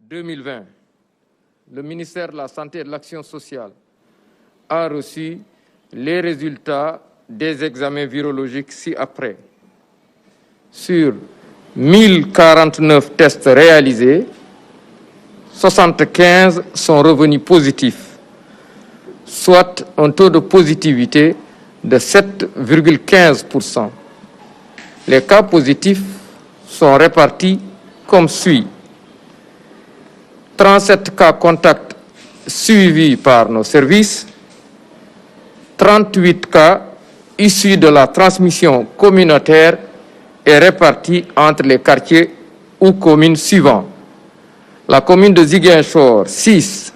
2020, le ministère de la Santé et de l'Action sociale a reçu les résultats des examens virologiques ci-après. Sur 1049 tests réalisés, 75 sont revenus positifs, soit un taux de positivité de 7,15%. Les cas positifs sont répartis comme suit. 37 cas contacts suivis par nos services, 38 cas issus de la transmission communautaire et répartis entre les quartiers ou communes suivants. La commune de Ziguinchor, 6,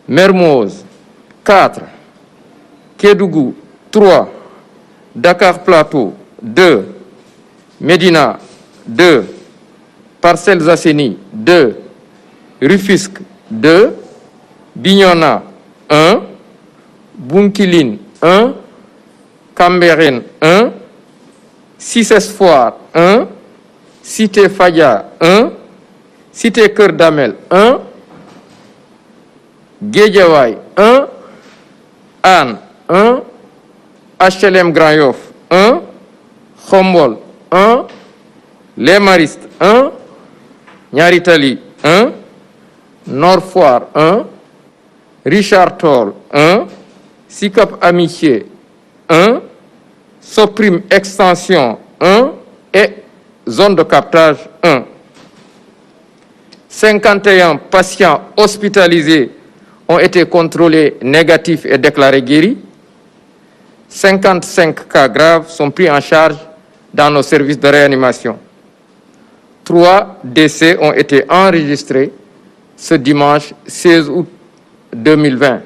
Mermoz, 4, Kédougou, 3, Dakar Plateau, 2, Médina, 2, Parcelles Assainies, 2, Rufisque, 2, Bignona, 1, Bounkiling, 1, Cambérène, 1, Cissesse Foire, 1, Cité Fadia, 1, Cité Keur Damel, 1, Guédiawaye, 1, Anne, 1, HLM Grand Yoff, 1, Khombol, 1, Les Maristes, 1, Niary Tally, 1, Nord Foire, 1, Richard Toll, 1, Sicap Amitié, 1, Soprim Extension, 1 et Zone de captage, 1. 51 patients hospitalisés ont été contrôlés négatifs et déclarés guéris. 55 cas graves sont pris en charge dans nos services de réanimation. 3 décès ont été enregistrés ce dimanche 16 août 2020.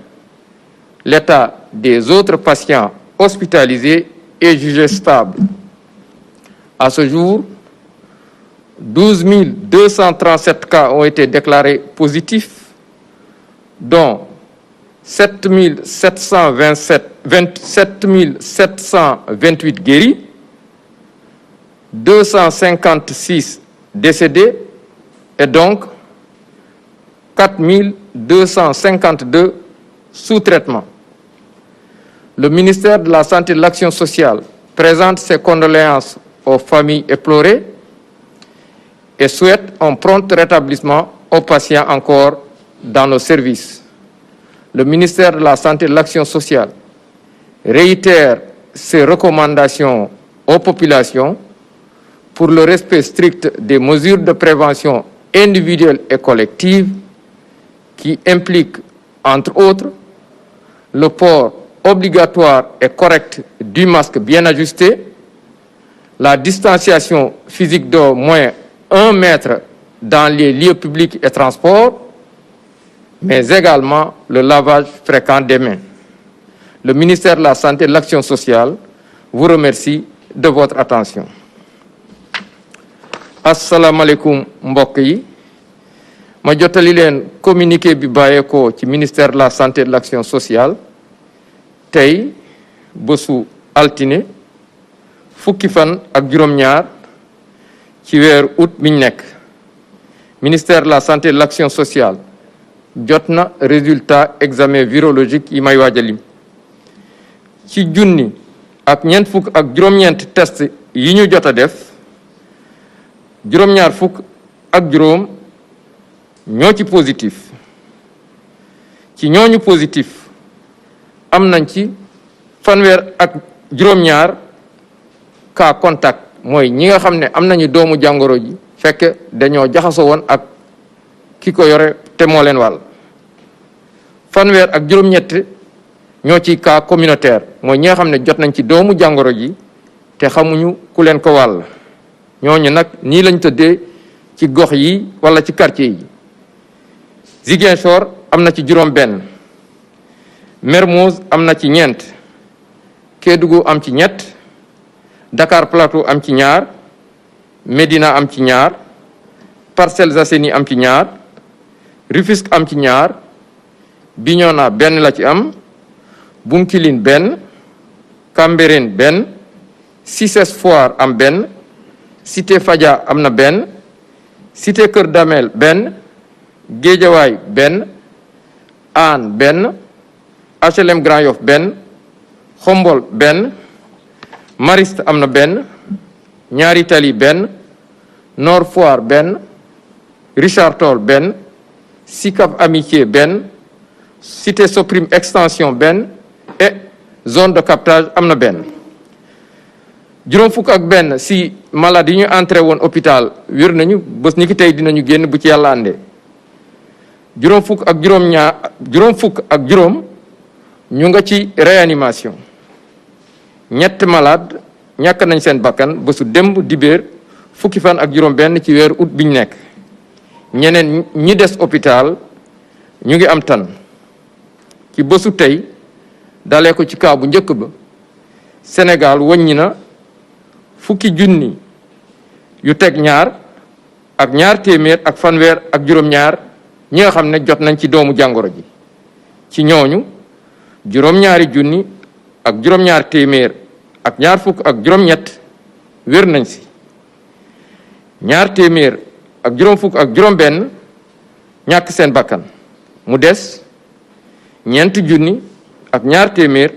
L'état des autres patients hospitalisés est jugé stable. À ce jour, 12 237 cas ont été déclarés positifs, dont 7 728 guéris, 256 décédés et donc 4 252 sous traitement. Le ministère de la Santé et de l'Action sociale présente ses condoléances aux familles éplorées et souhaite un prompt rétablissement aux patients encore dans nos services. Le ministère de la Santé et de l'Action sociale réitère ses recommandations aux populations pour le respect strict des mesures de prévention individuelle et collective qui impliquent, entre autres, le port obligatoire et correct du masque bien ajusté, la distanciation physique d'au moins 1 mètre dans les lieux publics et transports, mais également le lavage fréquent des mains. Le ministère de la Santé et de l'Action sociale vous remercie de votre attention. Assalamu alaikum mbokk yi ma jotali leen communiqué bi bàyyeekoo ci ministère de la Santé et de l'Action sociale tey bésu altine fukki fan ak juróom-ñaar ci weeru août biñ nekk. Ministère de la Santé et de l'Action sociale jot na résultat examen virologique yi may waaj a lim ci junni ak ñeent fukk ak juróom-ñeent test yi ñu jot a def juróom-ñaar fukk ak juróom ñoo ci positif ci ñooñu positif am nañ ci fanweer ak juróom-ñaar cas contact mooy ñi nga xam ne am nañu doomu jàngoro ji fekk dañoo jaxasoo woon ak ki ko yore te moo leen wàll. fanweer ak juróom-ñett ñoo ci cas communautaire mooy ñi nga xam ne jot nañ ci doomu jàngoro ji te xamuñu ku leen ko wàll. ñooñu nag nii lañ tëddee ci gox yi wala ci quartier yi. Ziguinchor am na ci juróom benn, Mermoz am na ci ñeent, Kédougou am ci ñett, Dakar Plateau am ci ñaar, Médina am ci ñaar, Parcelles Assainies am ci ñaar, Rufisque am ci ñaar, Bignona benn la ci am, Bounkiling benn, Cambérène benn, Cissesse Foire am benn, Cité Fadia am na benn, Cité Keur Damel benn, Guédiawaye benn, Hann benn, HLM Grand Yoff benn, Xombol benn, Mariste am na benn, Ñaari Tali benn, Nord Foire benn, Richard Toll benn, Sicap Amitié benn, Cité Soprim Extension benn et zone de captage am na benn. juróom fukk ak benn si malade yi ñu entré woon hôpital wér nañu, bés ni ki tey dinañu génn bu ci yàlla àndee. juróom fukk ak juróom ñu nga ci réanimation. ñett malade ñàkk nañ seen bakkan bésu démb dibéer fukki fan ak juróom benn ci weeru août bi ñu nekk. ñeneen ñi des hôpital ñu ngi am tan. ci bésu tey dalee ko ci kaw bu njëkk ba Sénégal wàññi na fukki junni yu teg ñaar ak ñaar téeméer ak fanweer ak juróom-ñaar ñi nga xam ne jot nañ ci doomu jàngoro ji. ci ñooñu juróom-ñaari junni ak juróom-ñaar téeméer ak ñaar fukk ak juróom-ñett wér nañ si. ñaar téeméer ak juróom fukk ak juróom-benn ñàkk seen bakkan. mu des ñeent junni ak ñaar téeméer